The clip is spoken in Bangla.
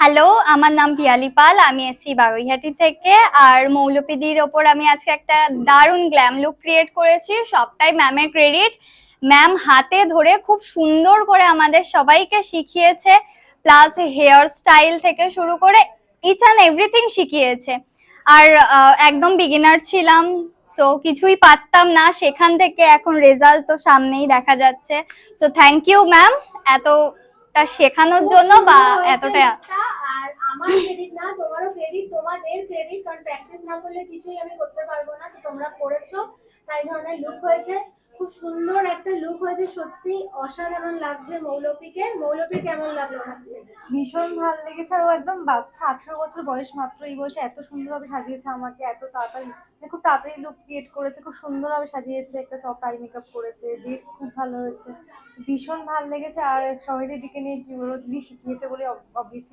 হ্যালো, আমার নাম পিয়ালি পাল। আমি এসেছি বাগুইহাটি থেকে। আর মৌলপিদির ওপর আমি আজকে একটা দারুণ গ্ল্যাম লুক ক্রিয়েট করেছি। সবটাই ম্যামের ক্রেডিট। ম্যাম হাতে ধরে খুব সুন্দর করে আমাদের সবাইকে শিখিয়েছে, প্লাস হেয়ার স্টাইল থেকে শুরু করে ইচ অ্যান্ড এভরিথিং শিখিয়েছে। আর একদম বিগিনার ছিলাম, সো কিছুই পারতাম না। সেখান থেকে এখন রেজাল্ট তো সামনেই দেখা যাচ্ছে। সো থ্যাংক ইউ ম্যাম, এতটা শেখানোর জন্য বা এতটা। আর আমার ক্রেডিট না, তোমারও ক্রেডিট, তোমাদের ক্রেডিট, কারণ প্র্যাকটিস না করলে কিছুই আমি করতে পারবো না। তো তোমরা করেছো, তাই ধরনের লুক হয়েছে। খুব সুন্দর একটা লুক হয়েছে, সত্যি অসাধারণ লাগছে মৌলপিকে। মৌলপি কেমন লাগলো? ভীষণ ভালো লেগেছে। আর ও একদম বাচ্চা, 18 বছর বয়স মাত্র। এই বয়সে এত সুন্দরভাবে সাজিয়েছে আমাকে, এত তাড়াতাড়ি খুব তাড়াতাড়ি লুক ক্রিয়েট করেছে, খুব সুন্দরভাবে সাজিয়েছে, একটা সফট আই মেকআপ করেছে, বেশ খুব ভালো হয়েছে, ভীষণ ভালো লেগেছে। আর সবাই দিকে নিয়ে কি বলবো, দিদি শিখিয়েছে বলে অবভিয়াসলি